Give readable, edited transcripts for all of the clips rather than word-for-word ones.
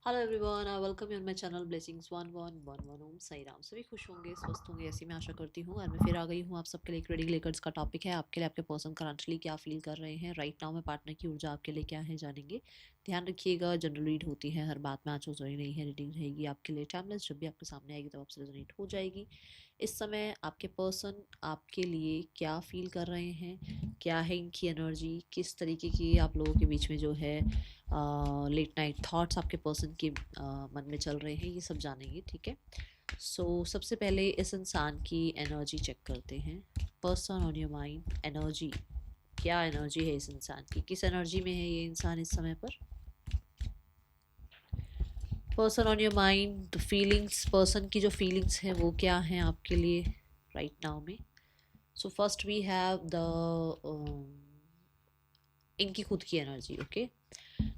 Hello everyone, I welcome you on my channel blessings 1111 ओम साई राम। सभी खुश होंगे, स्वस्थ होंगे, ऐसी मैं आशा करती हूँ। और मैं फिर आ गई हूँ आप सबके लिए एक रीडिंग लेकर। इसका टॉपिक है आपके लिए आपके पर्सन करंटली क्या फील कर रहे हैं राइट नाउ में। पार्टनर की ऊर्जा आपके लिए क्या है जानेंगे। ध्यान रखिएगा, जनरल रीड होती है, हर बात में आज जरूरी नहीं है। रीडिंग रहेगी आपके लिए टाइमलेस, जब भी आपके सामने आएगी तब आपसे रेजोनेट हो जाएगी। इस समय आपके पर्सन आपके लिए क्या फील कर रहे हैं, क्या है इनकी एनर्जी, किस तरीके की आप लोगों के बीच में जो है लेट नाइट थॉट्स आपके पर्सन के मन में चल रहे हैं, ये सब जानेंगे। ठीक है। सबसे पहले इस इंसान की एनर्जी चेक करते हैं। Person on your mind energy, क्या एनर्जी है इस इंसान की, किस एनर्जी में है ये इंसान इस समय पर। Person on your mind feelings, person की जो फीलिंग्स हैं वो क्या हैं आपके लिए राइट नाउ में। So first we have the इनकी खुद की एनर्जी। ओके,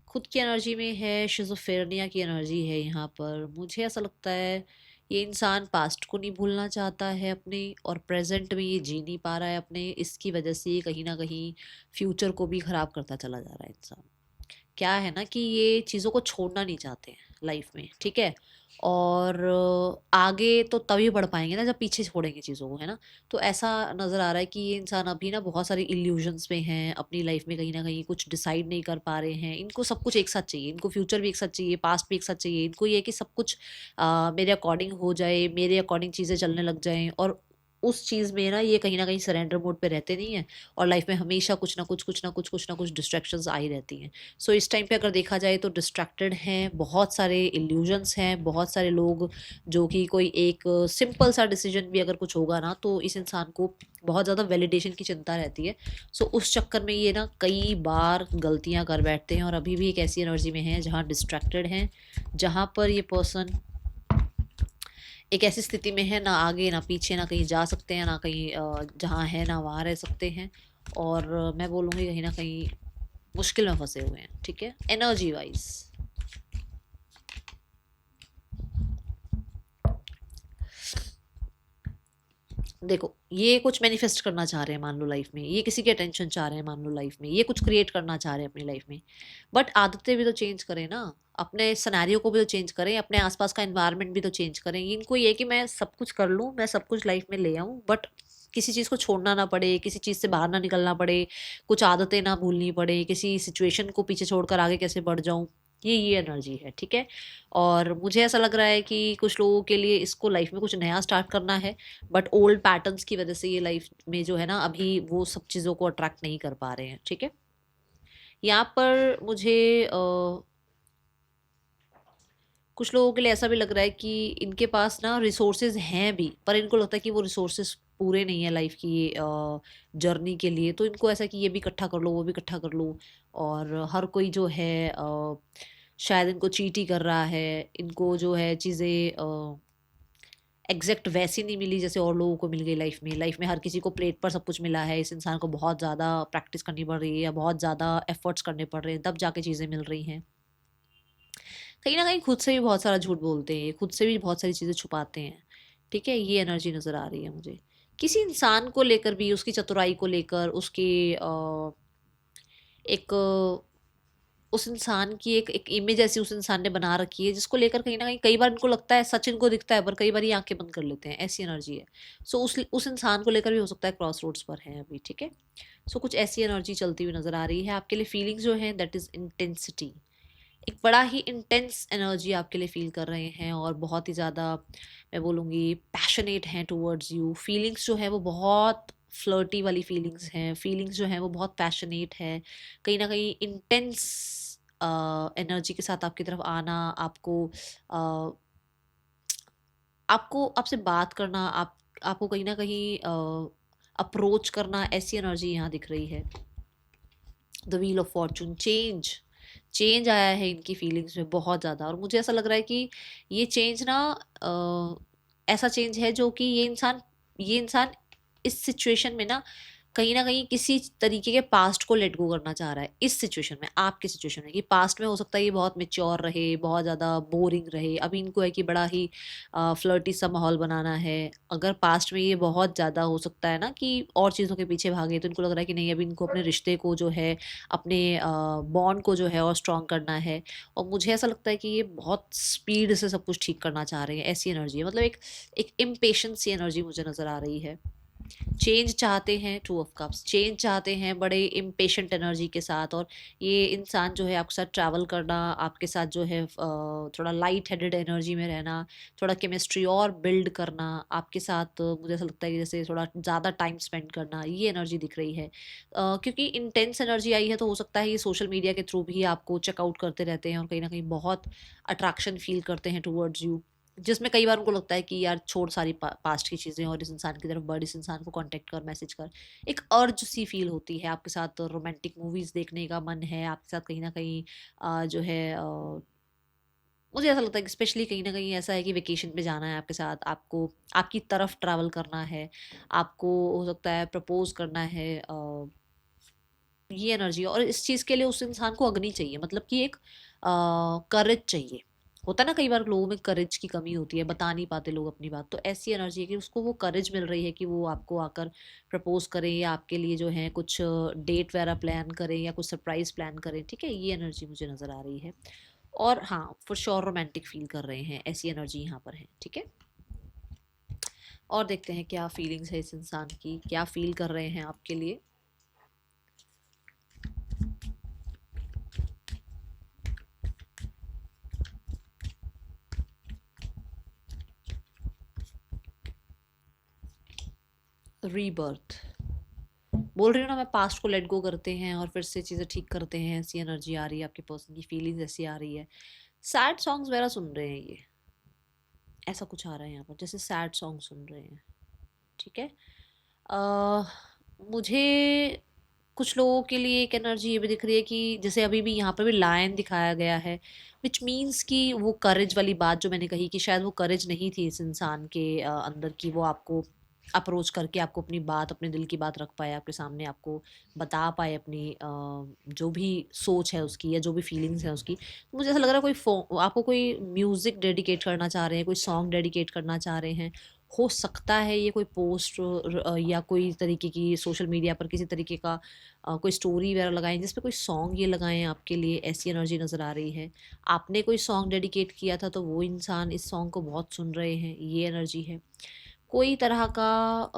खुद की एनर्जी में है शिज़ोफ्रेनिया की एनर्जी है यहाँ पर। मुझे ऐसा लगता है ये इंसान पास्ट को नहीं भूलना चाहता है अपने, और प्रेजेंट में ये जी नहीं पा रहा है अपने। इसकी वजह से ये कहीं ना कहीं फ्यूचर को भी ख़राब करता चला जा रहा है इंसान। क्या है ना कि ये चीज़ों को छोड़ना नहीं चाहते हैं लाइफ में। ठीक है। और आगे तो तभी बढ़ पाएंगे ना जब पीछे छोड़ेंगे चीज़ों को, है ना। तो ऐसा नज़र आ रहा है कि ये इंसान अभी ना बहुत सारे इल्यूजन्स में हैं अपनी लाइफ में, कहीं ना कहीं कुछ डिसाइड नहीं कर पा रहे हैं। इनको सब कुछ एक साथ चाहिए, इनको फ्यूचर भी एक साथ चाहिए, पास्ट भी एक साथ चाहिए। इनको ये है कि सब कुछ मेरे अकॉर्डिंग हो जाए, मेरे अकॉर्डिंग चीज़ें चलने लग जाएं। और उस चीज़ में ना ये कहीं ना कहीं सरेंडर मोड पे रहते नहीं हैं। और लाइफ में हमेशा कुछ ना कुछ डिस्ट्रैक्शंस आई रहती हैं। इस टाइम पे अगर देखा जाए तो डिस्ट्रैक्टेड हैं, बहुत सारे इल्यूजन्स हैं, बहुत सारे लोग जो कि कोई एक सिंपल सा डिसीजन भी अगर कुछ होगा ना तो इस इंसान को बहुत ज़्यादा वैलिडेशन की चिंता रहती है। उस चक्कर में ये ना कई बार गलतियां कर बैठते हैं, और अभी भी एक ऐसी एनर्जी में है जहाँ डिस्ट्रैक्टेड हैं, जहाँ पर ये पर्सन एक ऐसी स्थिति में है, ना आगे ना पीछे, ना कहीं जा सकते हैं, ना कहीं जहाँ है ना वहाँ रह सकते हैं। और मैं बोलूँगी कहीं ना कहीं मुश्किल में फंसे हुए हैं। ठीक है, एनर्जी वाइज देखो, ये कुछ मैनिफेस्ट करना चाह रहे हैं मान लो लाइफ में, ये किसी की अटेंशन चाह रहे हैं मान लो लाइफ में, ये कुछ क्रिएट करना चाह रहे हैं अपनी लाइफ में। बट आदतें भी तो चेंज करें ना, अपने सिनेरियो को भी तो चेंज करें, अपने आसपास का एनवायरनमेंट भी तो चेंज करें। इनको ये कि मैं सब कुछ कर लूँ, मैं सब कुछ लाइफ में ले आऊँ, बट किसी चीज़ को छोड़ना ना पड़े, किसी चीज़ से बाहर ना निकलना पड़े, कुछ आदतें ना भूलनी पड़े, किसी सिचुएशन को पीछे छोड़कर आगे कैसे बढ़ जाऊँ। ये एनर्जी है। ठीक है। और मुझे ऐसा लग रहा है कि कुछ लोगों के लिए इसको लाइफ में कुछ नया स्टार्ट करना है, बट ओल्ड पैटर्न्स की वजह से ये लाइफ में जो है ना अभी वो सब चीज़ों को अट्रैक्ट नहीं कर पा रहे हैं। ठीक है। यहाँ पर मुझे कुछ लोगों के लिए ऐसा भी लग रहा है कि इनके पास ना रिसोर्सेज हैं भी, पर इनको लगता है कि वो रिसोर्सेज पूरे नहीं है लाइफ की जर्नी के लिए। तो इनको ऐसा कि ये भी इकट्ठा कर लो, वो भी इकट्ठा कर लो। और हर कोई जो है शायद इनको चीट ही कर रहा है। इनको जो है चीज़ें एग्जैक्ट वैसी नहीं मिली जैसे और लोगों को मिल गई लाइफ में। लाइफ में हर किसी को प्लेट पर सब कुछ मिला है, इस इंसान को बहुत ज़्यादा प्रैक्टिस करनी पड़ रही है या बहुत ज़्यादा एफर्ट्स करने पड़ रहे हैं, तब जाके चीज़ें मिल रही हैं। कहीं ना कहीं खुद से भी बहुत सारा झूठ बोलते हैं, खुद से भी बहुत सारी चीज़ें छुपाते हैं। ठीक है, ये एनर्जी नज़र आ रही है मुझे। किसी इंसान को लेकर भी, उसकी चतुराई को लेकर, उसके एक उस इंसान की एक इमेज ऐसी उस इंसान ने बना रखी है जिसको लेकर कहीं ना कहीं कई बार इनको लगता है सच इनको दिखता है, पर कई बार ये आंखें बंद कर लेते हैं, ऐसी एनर्जी है। उस इंसान को लेकर भी हो सकता है क्रॉस रोड्स पर है अभी। ठीक है। कुछ ऐसी एनर्जी चलती हुई नजर आ रही है आपके लिए। फीलिंग्स जो है दैट इज इंटेंसिटी, एक बड़ा ही इंटेंस एनर्जी आपके लिए फील कर रहे हैं, और बहुत ही ज़्यादा मैं बोलूँगी पैशनेट हैं टूवर्ड्स यू। फीलिंग्स जो है वो बहुत फ्लर्टी वाली फीलिंग्स हैं, फीलिंग्स जो हैं वो बहुत पैशनेट है। कहीं ना कहीं इंटेंस एनर्जी के साथ आपकी तरफ आना, अ, आपको आपसे बात करना, आपको कहीं ना कहीं अप्रोच करना, ऐसी एनर्जी यहाँ दिख रही है। The wheel of Fortune, change change आया है इनकी फीलिंग्स में बहुत ज़्यादा। और मुझे ऐसा लग रहा है कि ये चेंज ना ऐसा चेंज है जो कि ये इंसान इस सिचुएशन में ना कहीं ना कहीं किसी तरीके के पास्ट को लेट गो करना चाह रहा है इस सिचुएशन में, आपकी सिचुएशन है कि पास्ट में हो सकता है ये बहुत मेच्योर रहे, बहुत ज़्यादा बोरिंग रहे, अभी इनको है कि बड़ा ही फ्लर्टी सा माहौल बनाना है। अगर पास्ट में ये बहुत ज़्यादा हो सकता है ना कि और चीज़ों के पीछे भागे, तो इनको लग रहा है कि नहीं, अभी इनको अपने रिश्ते को जो है, अपने बॉन्ड को जो है और स्ट्रॉन्ग करना है। और मुझे ऐसा लगता है कि ये बहुत स्पीड से सब कुछ ठीक करना चाह रहे हैं, ऐसी एनर्जी है। मतलब एक एक इम्पेशंस सी एनर्जी मुझे नज़र आ रही है। चेंज चाहते हैं, टू ऑफ कप्स, चेंज चाहते हैं बड़े इम्पेशेंट एनर्जी के साथ। और ये इंसान जो है आपके साथ ट्रैवल करना, आपके साथ जो है थोड़ा लाइट हेडेड एनर्जी में रहना, थोड़ा केमिस्ट्री और बिल्ड करना आपके साथ, मुझे ऐसा लगता है कि जैसे थोड़ा ज़्यादा टाइम स्पेंड करना, ये एनर्जी दिख रही है। क्योंकि इंटेंस एनर्जी आई है, तो हो सकता है ये सोशल मीडिया के थ्रू भी आपको चेकआउट करते रहते हैं और कहीं ना कहीं बहुत अट्रैक्शन फील करते हैं टूवर्ड्स यू, जिसमें कई बार उनको लगता है कि यार छोड़ सारी पास्ट की चीज़ें और इस इंसान की तरफ बढ़, इस इंसान को कांटेक्ट कर, मैसेज कर। एक अर्ज सी फील होती है, आपके साथ रोमांटिक मूवीज़ देखने का मन है, आपके साथ कहीं ना कहीं जो है मुझे ऐसा लगता है कि स्पेशली कहीं ना कहीं ऐसा है कि वेकेशन पे जाना है आपके साथ, आपको आपकी तरफ ट्रैवल करना है, आपको हो सकता है प्रपोज करना है। ये एनर्जी, और इस चीज़ के लिए उस इंसान को अग्नि चाहिए, मतलब कि एक करेज चाहिए। होता है ना कई बार लोगों में करेज की कमी होती है, बता नहीं पाते लोग अपनी बात, तो ऐसी एनर्जी है कि उसको वो करेज मिल रही है कि वो आपको आकर प्रपोज करें, या आपके लिए जो है कुछ डेट वगैरह प्लान करें, या कुछ सरप्राइज प्लान करें। ठीक है, ये एनर्जी मुझे नज़र आ रही है। और हाँ, फॉर श्योर रोमांटिक फील कर रहे हैं, ऐसी एनर्जी यहाँ पर है। ठीक है, और देखते हैं क्या फीलिंग्स है इस इंसान की, क्या फील कर रहे हैं आपके लिए। रीबर्थ, बोल रही हूँ ना मैं, पास्ट को लेट गो करते हैं और फिर से चीज़ें ठीक करते हैं, ऐसी एनर्जी आ रही है, आपके पर्सन की फीलिंग्स ऐसी आ रही है। सैड सॉन्ग्स वगैरह सुन रहे हैं ये, ऐसा कुछ आ रहा है यहाँ पर, जैसे सैड सॉन्ग सुन रहे हैं। ठीक है, अ, मुझे कुछ लोगों के लिए एक एनर्जी ये भी दिख रही है कि जैसे अभी भी यहाँ पर भी लायन दिखाया गया है, विच मीन्स कि वो करेज वाली बात जो मैंने कही कि शायद वो करेज नहीं थी इस इंसान के अंदर, कि वो आपको अप्रोच करके आपको अपनी बात, अपने दिल की बात रख पाए आपके सामने, आपको बता पाए अपनी जो भी सोच है उसकी, या जो भी फीलिंग्स है उसकी। तो मुझे ऐसा लग रहा है कोई आपको कोई म्यूज़िक डेडिकेट करना चाह रहे हैं, कोई सॉन्ग डेडिकेट करना चाह रहे हैं। हो सकता है ये कोई पोस्ट या कोई तरीके की सोशल मीडिया पर किसी तरीके का कोई स्टोरी वगैरह लगाएं जिस पे कोई सॉन्ग ये लगाएं आपके लिए, ऐसी एनर्जी नज़र आ रही है। आपने कोई सॉन्ग डेडिकेट किया था तो वो इंसान इस सॉन्ग को बहुत सुन रहे हैं, ये एनर्जी है। कोई तरह का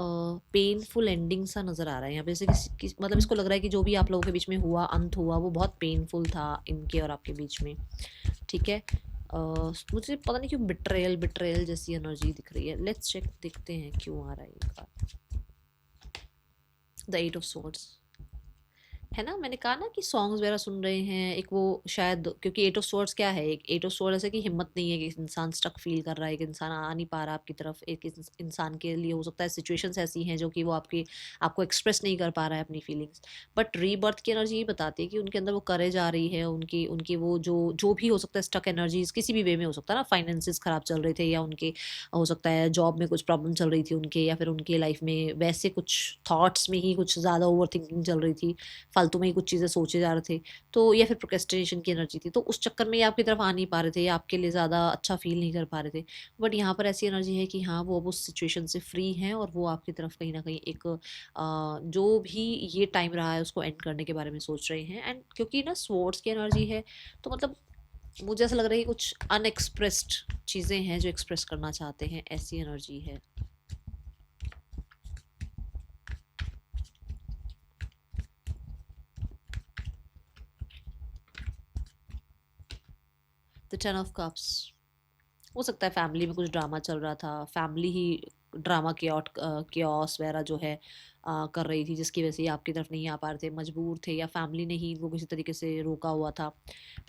पेनफुल एंडिंग सा नज़र आ रहा है यहाँ पे, जैसे मतलब इसको लग रहा है कि जो भी आप लोगों के बीच में हुआ, अंत हुआ, वो बहुत पेनफुल था इनके और आपके बीच में। ठीक है, मुझे पता नहीं क्यों बिट्रेयल बिट्रेयल जैसी एनर्जी दिख रही है। लेट्स चेक, देखते हैं क्यों आ रहा है इनका। द एट ऑफ सोर्ड्स है ना, मैंने कहा ना कि सॉन्ग्स वगैरह सुन रहे हैं। एक वो शायद, क्योंकि एट ऑफ सोर्ड्स क्या है, एक एट ऑफ सोर्ड ऐसे कि हिम्मत नहीं है, कि इंसान स्टक फील कर रहा है, कि इंसान आ नहीं पा रहा आपकी तरफ। एक इंसान के लिए हो सकता है सिचुएशंस ऐसी हैं जो कि वो आपको एक्सप्रेस नहीं कर पा रहा है अपनी फीलिंग्स। बट रीबर्थ की एनर्जी ये बताती है कि उनके अंदर वो करेज आ रही है, उनकी उनकी वो जो जो भी हो सकता है स्टक एनर्जीज किसी भी वे में हो सकता है ना, फाइनेंसिस खराब चल रहे थे, या उनके हो सकता है जॉब में कुछ प्रॉब्लम चल रही थी उनके, या फिर उनके लाइफ में वैसे कुछ थॉट्स में ही कुछ ज़्यादा ओवर थिंकिंग चल रही थी, फालतू में ही कुछ चीज़ें सोचे जा रहे थे, तो या फिर प्रोक्रेस्टिनेशन की एनर्जी थी, तो उस चक्कर में ये आपकी तरफ आ नहीं पा रहे थे, या आपके लिए ज़्यादा अच्छा फील नहीं कर पा रहे थे। बट यहाँ पर ऐसी एनर्जी है कि हाँ, वो अब उस सिचुएशन से फ्री हैं और वो आपकी तरफ कहीं ना कहीं एक जो भी ये टाइम रहा है उसको एंड करने के बारे में सोच रहे हैं। एंड क्योंकि ना स्वॉर्ड्स की एनर्जी है, तो मतलब मुझे ऐसा लग रहा है कि कुछ अनएक्सप्रेस्ड चीज़ें हैं जो एक्सप्रेस करना चाहते हैं, ऐसी एनर्जी है। द टेन ऑफ कप्स, हो सकता है फैमिली में कुछ ड्रामा चल रहा था, फैमिली ही ड्रामा केओस वगैरह जो है कर रही थी, जिसकी वजह से ये आपकी तरफ नहीं आ पा रहे थे, मजबूर थे, या फैमिली ने ही इनको किसी तरीके से रोका हुआ था।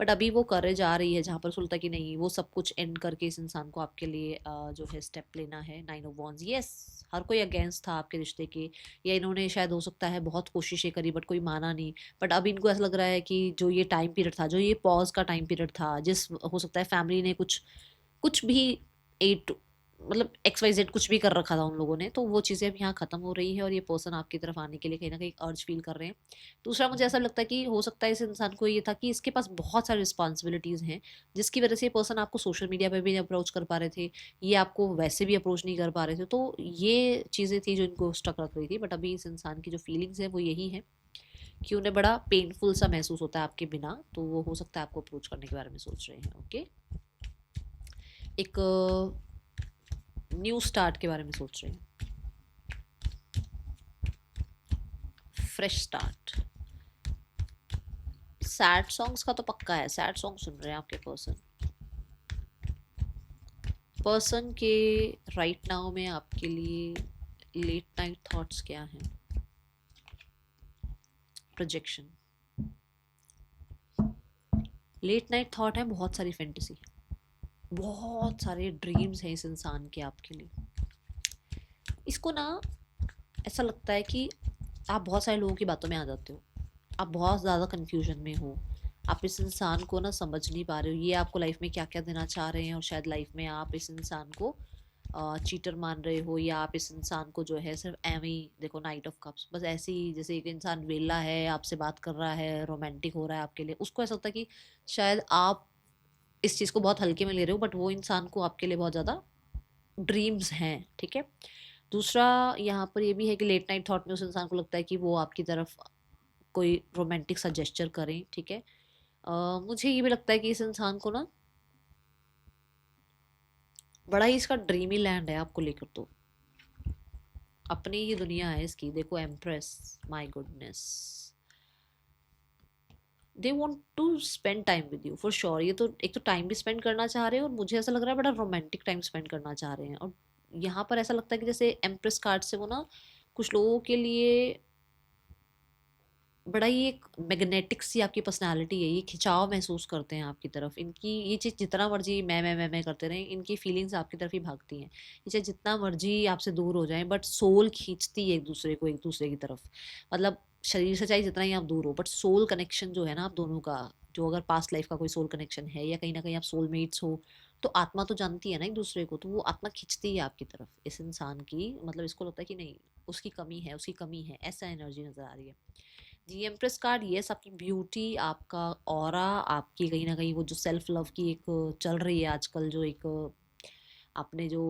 बट अभी वो करेज आ रही है जहाँ पर सुलता कि नहीं, वो सब कुछ एंड करके इस इंसान को आपके लिए जो है स्टेप लेना है। नाइन ऑफ वॉन्स, यस, हर कोई अगेंस्ट था आपके रिश्ते के, या इन्होंने शायद हो सकता है बहुत कोशिशें करी बट कोई माना नहीं। बट अब इनको ऐसा लग रहा है कि जो ये टाइम पीरियड था, जो ये पॉज का टाइम पीरियड था, जिस हो सकता है फैमिली ने कुछ कुछ भी एट मतलब XYZ कुछ भी कर रखा था उन लोगों ने, तो वो चीज़ें अब यहाँ ख़त्म हो रही है और ये पर्सन आपकी तरफ आने के लिए कहीं ना कहीं अर्ज फील कर रहे हैं। दूसरा, मुझे ऐसा लगता है कि हो सकता है इस इंसान को ये था कि इसके पास बहुत सारी रिस्पॉन्सिबिलिटीज़ हैं, जिसकी वजह से ये पर्सन आपको सोशल मीडिया पे भी नहीं अप्रोच कर पा रहे थे, ये आपको वैसे भी अप्रोच नहीं कर पा रहे थे। तो ये चीज़ें थी जो इनको स्टक रख रही थी। बट अभी इस इंसान की जो फीलिंग्स है वो यही है कि उन्हें बड़ा पेनफुल सा महसूस होता है आपके बिना, तो वो हो सकता है आपको अप्रोच करने के बारे में सोच रहे हैं। ओके, एक न्यू स्टार्ट के बारे में सोच रहे हैं, फ्रेश स्टार्ट। सैड सॉन्ग्स का तो पक्का है, सैड सॉन्ग सुन रहे हैं आपके पर्सन। पर्सन के राइट नाउ में आपके लिए लेट नाइट थॉट्स क्या हैं? प्रोजेक्शन, लेट नाइट थॉट है, बहुत सारी फैंटेसी, बहुत सारे ड्रीम्स हैं इस इंसान के आपके लिए। इसको ना ऐसा लगता है कि आप बहुत सारे लोगों की बातों में आ जाते हो, आप बहुत ज़्यादा कन्फ्यूजन में हो, आप इस इंसान को ना समझ नहीं पा रहे हो, ये आपको लाइफ में क्या क्या देना चाह रहे हैं, और शायद लाइफ में आप इस इंसान को चीटर मान रहे हो, या आप इस इंसान को जो है सिर्फ एवं ही देखो, नाइट ऑफ कप्स, बस ऐसे ही जैसे एक इंसान वेला है, आपसे बात कर रहा है, रोमांटिक हो रहा है आपके लिए, उसको ऐसा होता है कि शायद आप इस चीज़ को बहुत हल्के में ले रहे हो, बट वो इंसान को आपके लिए बहुत ज़्यादा ड्रीम्स हैं। ठीक है। दूसरा, यहाँ पर ये भी है कि लेट नाइट थॉट में उस इंसान को लगता है कि वो आपकी तरफ कोई रोमांटिक सा जेस्चर करें। ठीक है। मुझे ये भी लगता है कि इस इंसान को ना बड़ा ही इसका ड्रीमी लैंड है आपको लेकर, तो अपनी ही दुनिया है इसकी। देखो empress, my goodness, they want to spend time with you for sure. ये तो एक तो टाइम भी स्पेंड करना चाह रहे हैं, और मुझे ऐसा लग रहा है बड़ा रोमांटिक टाइम स्पेंड करना चाह रहे हैं। और यहाँ पर ऐसा लगता है कि जैसे एम्प्रेस कार्ड से वो ना कुछ लोगों के लिए बड़ा ही एक मैग्नेटिक सी आपकी पर्सनालिटी है, ये खिंचाव महसूस करते हैं आपकी तरफ। इनकी ये चीज़ जितना मर्जी मैं करते रहें, इनकी फीलिंग्स आपकी तरफ ही भागती हैं। ये चाहे जितना मर्जी आपसे दूर हो जाएं, बट सोल खींचती है एक दूसरे को, एक दूसरे की तरफ। मतलब शरीर से चाहे जितना ही आप दूर हो, बट सोल कनेक्शन जो है ना आप दोनों का, जो अगर पास्ट लाइफ का कोई सोल कनेक्शन है, या कहीं ना कहीं आप सोलमेट्स हो, तो आत्मा तो जानती है ना एक दूसरे को, तो वो आत्मा खींचती है आपकी तरफ इस इंसान की। मतलब इसको लगता है कि नहीं, उसकी कमी है, उसकी कमी है, ऐसा एनर्जी नज़र आ रही है। जी एम्प्रेस कार्ड, यस, आपकी ब्यूटी, आपका ऑरा, आपकी कहीं ना कहीं वो जो सेल्फ लव की एक चल रही है आजकल, जो एक आपने जो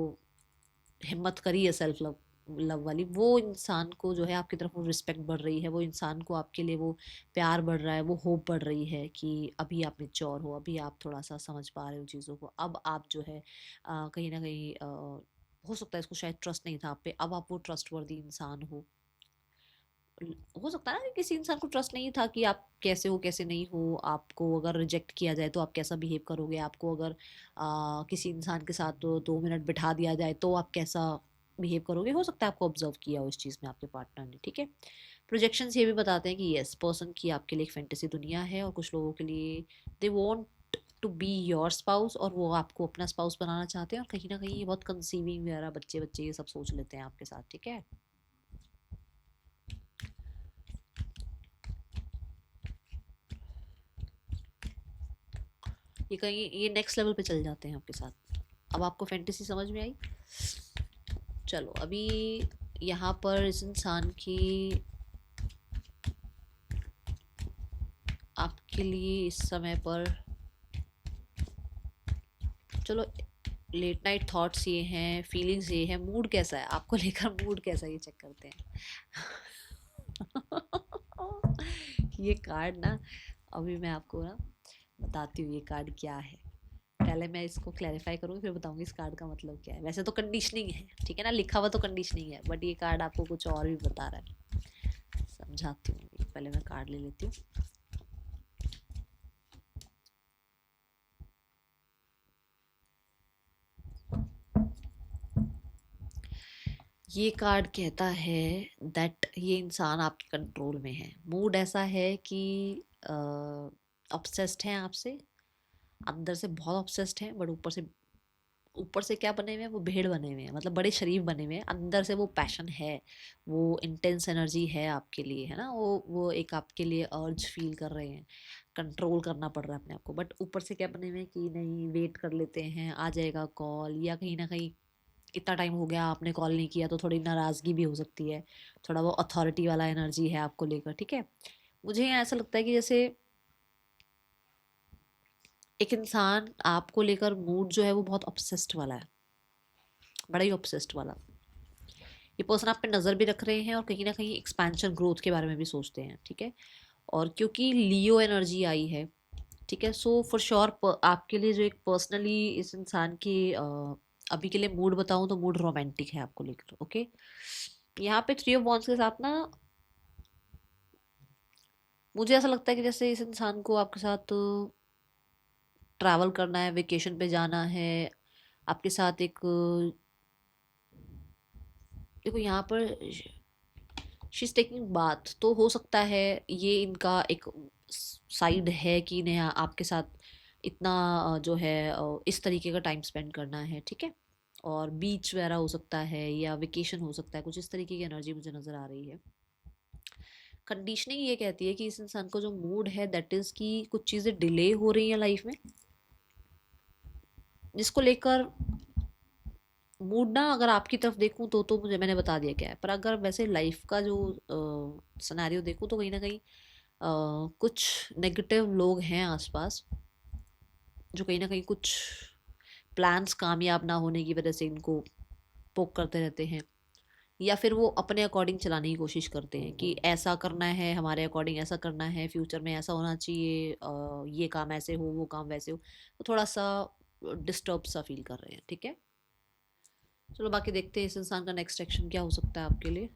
हिम्मत करी है सेल्फ लव लव वाली, वो इंसान को जो है आपकी तरफ वो रिस्पेक्ट बढ़ रही है, वो इंसान को आपके लिए वो प्यार बढ़ रहा है, वो होप बढ़ रही है कि अभी आप मेच्योर हो, अभी आप थोड़ा सा समझ पा रहे हो चीज़ों को, अब आप जो है कहीं ना कहीं हो सकता है इसको शायद ट्रस्ट नहीं था आप पे, अब आप वो ट्रस्ट वर्दी इंसान हो सकता है ना कि किसी इंसान को ट्रस्ट नहीं था कि आप कैसे हो कैसे नहीं हो, आपको अगर रिजेक्ट किया जाए तो आप कैसा बिहेव करोगे, आपको अगर किसी इंसान के साथ 2 मिनट बिठा दिया जाए तो आप कैसा बिहेव करोगे। हो सकता है आपको ऑब्जर्व किया हो इस चीज़ में आपके पार्टनर ने। ठीक है। प्रोजेक्शंस ये भी बताते हैं कि यस, पर्सन की आपके लिए एक फैंटेसी दुनिया है, और कुछ लोगों के लिए they want to be your spouse, और वो आपको अपना स्पाउस बनाना चाहते हैं, और कहीं ना कहीं ये बहुत कंसीविंग वगैरह बच्चे बच्चे ये सब सोच लेते हैं आपके साथ। ठीक है। ये कहीं ये नेक्स्ट लेवल पे चल जाते हैं आपके साथ। अब आपको फैंटेसी समझ में आई? चलो, अभी यहाँ पर इस इंसान की आपके लिए इस समय पर, चलो, लेट नाइट थॉट्स ये हैं, फीलिंग्स ये है, मूड कैसा है आपको लेकर, मूड कैसा है ये चेक करते हैं। ये कार्ड ना, अभी मैं आपको ना बताती हूँ ये कार्ड क्या है। पहले मैं इसको क्लैरिफाई करूँगी, फिर बताऊंगी इस कार्ड का मतलब क्या है। वैसे तो कंडीशनिंग है, ठीक है ना, लिखा हुआ तो कंडीशनिंग है, बट ये कार्ड आपको कुछ और भी बता रहा है। समझाती हूँ, पहले मैं कार्ड ले लेती हूँ। ये कार्ड कहता है दैट ये इंसान आपके कंट्रोल में है। मूड ऐसा है कि ऑब्सेस्ड है आपसे, अंदर से बहुत ऑब्सेस्ड है, बट ऊपर से क्या बने हुए हैं, वो भेड़ बने हुए हैं, मतलब बड़े शरीफ बने हुए हैं। अंदर से वो पैशन है, वो इंटेंस एनर्जी है आपके लिए, है ना, वो एक आपके लिए अर्ज फील कर रहे हैं, कंट्रोल करना पड़ रहा है अपने आप को। बट ऊपर से क्या बने हुए हैं कि नहीं, वेट कर लेते हैं, आ जाएगा कॉल, या कहीं ना कहीं इतना टाइम हो गया आपने कॉल नहीं किया, तो थोड़ी नाराज़गी भी हो सकती है, थोड़ा वो अथॉरिटी वाला एनर्जी है आपको लेकर, ठीक है। मुझे यहाँ ऐसा लगता है कि जैसे एक इंसान आपको लेकर मूड जो है वो बहुत ऑब्सेस्ड वाला है, बड़ा ही ऑब्सेस्ड वाला। ये पर्सन आप पे नज़र भी रख रहे हैं और कहीं ना कहीं एक्सपेंशन ग्रोथ के बारे में भी सोचते हैं, ठीक है। और क्योंकि लियो एनर्जी आई है, ठीक है, सो फॉर श्योर आपके लिए जो एक पर्सनली इस इंसान की अभी के लिए मूड बताऊं तो मूड रोमांटिक है आपको लेकर, ओके। यहाँ पे थ्री ऑफ वॉन्ड्स के साथ ना मुझे ऐसा लगता है कि जैसे इस इंसान को आपके साथ ट्रैवल करना है, वेकेशन पे जाना है आपके साथ एक देखो यहाँ पर शी इज टेकिंग बाथ, तो हो सकता है ये इनका एक साइड है कि इन्हें आपके साथ इतना जो है इस तरीके का टाइम स्पेंड करना है, ठीक है। और बीच वगैरह हो सकता है या वेकेशन हो सकता है, कुछ इस तरीके की एनर्जी मुझे नज़र आ रही है। कंडीशनिंग ये कहती है कि इस इंसान का जो मूड है दैट इज़ कि कुछ चीज़ें डिले हो रही हैं लाइफ में, जिसको लेकर मूड ना अगर आपकी तरफ देखूं तो मुझे मैंने बता दिया क्या है, पर अगर वैसे लाइफ का जो सिनेरियो देखूं तो कहीं ना कहीं कुछ नेगेटिव लोग हैं आसपास, जो कहीं ना कहीं कुछ प्लान्स कामयाब ना होने की वजह से इनको पोक करते रहते हैं, या फिर वो अपने अकॉर्डिंग चलाने की कोशिश करते हैं कि ऐसा करना है, हमारे अकॉर्डिंग ऐसा करना है, फ्यूचर में ऐसा होना चाहिए, ये काम ऐसे हो, वो काम वैसे हो, तो थोड़ा सा डिस्टर्ब सा फील कर रहे हैं, ठीक है। चलो बाकी देखते हैं इस इंसान का नेक्स्ट एक्शन क्या हो सकता है आपके लिए।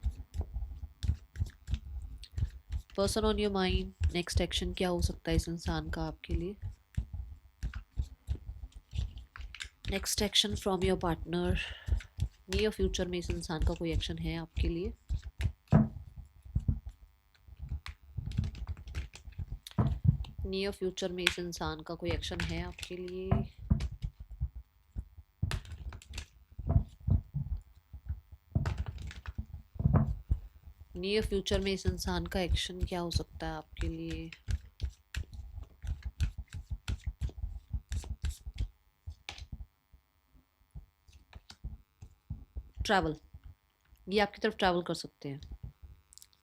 Person on your mind, next action क्या हो सकता है इस इंसान का आपके लिए। Next action from your partner, near future में इस इंसान का कोई एक्शन है आपके लिए। नियर फ्यूचर में इस इंसान का कोई एक्शन है आपके लिए। नियर फ्यूचर में इस इंसान का एक्शन क्या हो सकता है आपके लिए। ट्रैवल, ये आपकी तरफ ट्रैवल कर सकते हैं,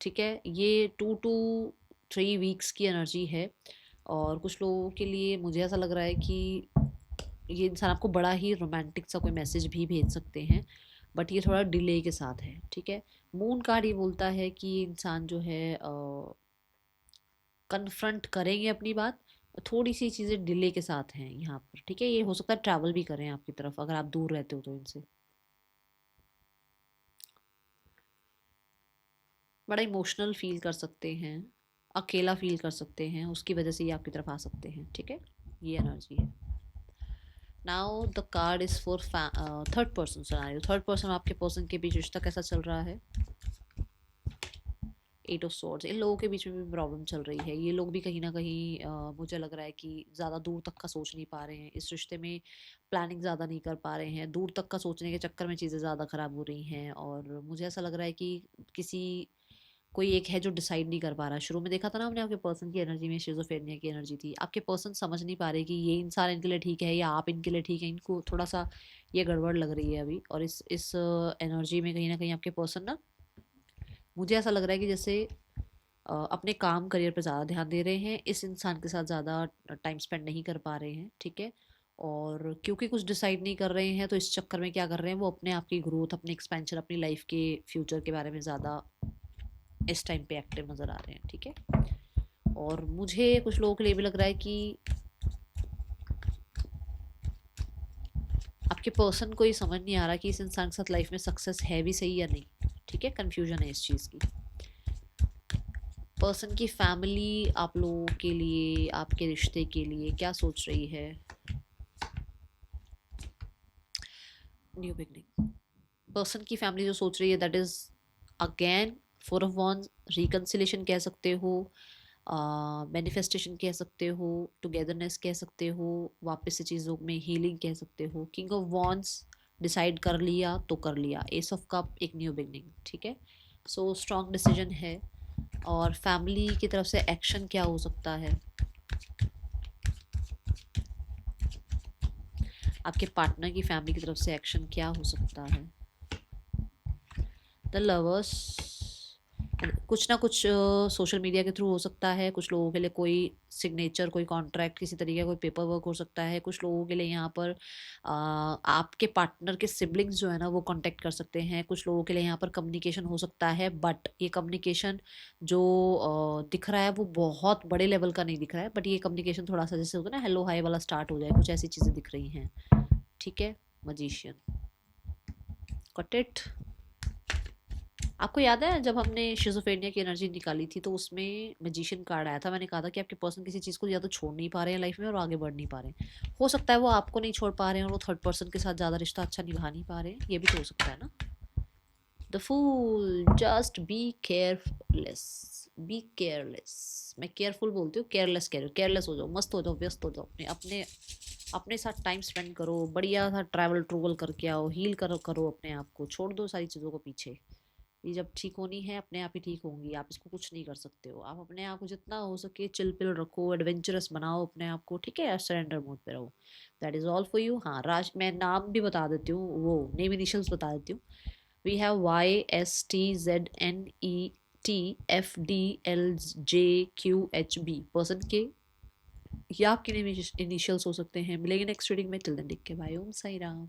ठीक है। ये 2 to 3 वीक्स की एनर्जी है, और कुछ लोगों के लिए मुझे ऐसा लग रहा है कि ये इंसान आपको बड़ा ही रोमांटिक सा कोई मैसेज भी भेज सकते हैं, बट ये थोड़ा डिले के साथ है, ठीक है। मून कार्ड ये बोलता है कि ये इंसान जो है कन्फ्रंट करेंगे अपनी बात, थोड़ी सी चीज़ें डिले के साथ हैं यहाँ पर, ठीक है। ये हो सकता है ट्रैवल भी करें आपकी तरफ अगर आप दूर रहते हो तो इनसे। बड़ा इमोशनल फील कर सकते हैं, अकेला फील कर सकते हैं, उसकी वजह से ये आपकी तरफ आ सकते हैं, ठीक है। ये एनर्जी है। Now the card is for third person scenario. Third person आपके पर्सन के बीच रिश्ता कैसा चल रहा है। 8 ऑफ स्वॉर्ड्स, इन लोगों के बीच में भी प्रॉब्लम चल रही है। ये लोग भी कहीं ना कहीं मुझे लग रहा है कि ज़्यादा दूर तक का सोच नहीं पा रहे हैं इस रिश्ते में, प्लानिंग ज़्यादा नहीं कर पा रहे हैं, दूर तक का सोचने के चक्कर में चीज़ें ज़्यादा ख़राब हो रही हैं। और मुझे ऐसा लग रहा है कि किसी कोई एक है जो डिसाइड नहीं कर पा रहा। शुरू में देखा था ना हमने आपके पर्सन की एनर्जी में शिज़ोफ्रेनिया की एनर्जी थी, आपके पर्सन समझ नहीं पा रहे कि ये इंसान इनके लिए ठीक है या आप इनके लिए ठीक है, इनको थोड़ा सा ये गड़बड़ लग रही है अभी। और इस एनर्जी में कहीं ना कहीं आपके पर्सन ना, मुझे ऐसा लग रहा है कि जैसे अपने काम करियर पे ज़्यादा ध्यान दे रहे हैं, इस इंसान के साथ ज़्यादा टाइम स्पेंड नहीं कर पा रहे हैं, ठीक है। और क्योंकि कुछ डिसाइड नहीं कर रहे हैं तो इस चक्कर में क्या कर रहे हैं, वो अपने आप की ग्रोथ, अपने एक्सपेंशन, अपनी लाइफ के फ्यूचर के बारे में ज़्यादा इस टाइम पे एक्टिव नज़र आ रहे हैं, ठीक है। और मुझे कुछ लोगों के लिए भी लग रहा है कि आपके पर्सन को ये समझ नहीं आ रहा कि इस इंसान के साथ लाइफ में सक्सेस है भी सही या नहीं, ठीक है। कन्फ्यूजन है इस चीज़ की। पर्सन की फैमिली आप लोगों के लिए, आपके रिश्ते के लिए क्या सोच रही है। न्यू बिगनिंग, पर्सन की फैमिली जो सोच रही है that is again 4 of wands, reconciliation कह सकते हो, मैनिफेस्टेशन कह सकते हो, टुगेदरनेस कह सकते हो, वापस से चीज़ों में हीलिंग कह सकते हो। किंग ऑफ वॉन्ड्स, डिसाइड कर लिया तो कर लिया। एस ऑफ कप, एक न्यू बिगनिंग, ठीक है। सो स्ट्रॉन्ग डिसीजन है। और फैमिली की तरफ से एक्शन क्या हो सकता है। आपके पार्टनर की फैमिली की तरफ से एक्शन क्या हो सकता है। द लवर्स, कुछ ना कुछ सोशल मीडिया के थ्रू हो सकता है, कुछ लोगों के लिए कोई सिग्नेचर, कोई कॉन्ट्रैक्ट, किसी तरीके का कोई पेपर वर्क हो सकता है, कुछ लोगों के लिए यहाँ पर आपके पार्टनर के सिबलिंग्स जो है ना वो कांटेक्ट कर सकते हैं, कुछ लोगों के लिए यहाँ पर कम्युनिकेशन हो सकता है, बट ये कम्युनिकेशन जो दिख रहा है वो बहुत बड़े लेवल का नहीं दिख रहा है, बट ये कम्युनिकेशन थोड़ा सा जैसे होता है ना हेलो हाई वाला स्टार्ट हो जाए, कुछ ऐसी चीज़ें दिख रही हैं। ठीक है, मजिशियन। Got it. आपको याद है जब हमने शिज़ोफ्रेनिया की एनर्जी निकाली थी तो उसमें मैजिशियन कार्ड आया था, मैंने कहा था कि आपके पर्सन किसी चीज़ को या तो छोड़ नहीं पा रहे हैं लाइफ में और आगे बढ़ नहीं पा रहे हैं। हो सकता है वो आपको नहीं छोड़ पा रहे हैं और वो थर्ड पर्सन के साथ ज़्यादा रिश्ता अच्छा निभा नहीं पा रहे हैं, ये भी तो हो सकता है ना। The fool, just be careless, be careless. मैं केयरफुल बोलती हूँ, केयरलेस कह रही हूँ, केयरलेस हो जाओ, मस्त हो जाओ, व्यस्त हो जाओ, अपने अपने अपने साथ टाइम स्पेंड करो, बढ़िया सा ट्रैवल ट्रूवल करके आओ, हील करो करो अपने आप को, छोड़ दो सारी चीज़ों को पीछे। ये जब ठीक होनी है अपने आप ही ठीक होंगी, आप इसको कुछ नहीं कर सकते हो। आप अपने आप को जितना हो सके चिल पिल रखो, एडवेंचरस बनाओ अपने आप को, ठीक है, सरेंडर मोड पे रहो। That is all for you. हाँ, राज, मैं नाम भी बता देती हूँ, वो नेम इनिशियल्स बता देती हूँ। वी हैव YSTZNETFDLJQHB, पर्सन के या आपके नेम इनिशियल्स हो सकते हैं। मिलेंगे नेक्स्ट रीडिंग में, till then take care, bye, Om Sai Ram.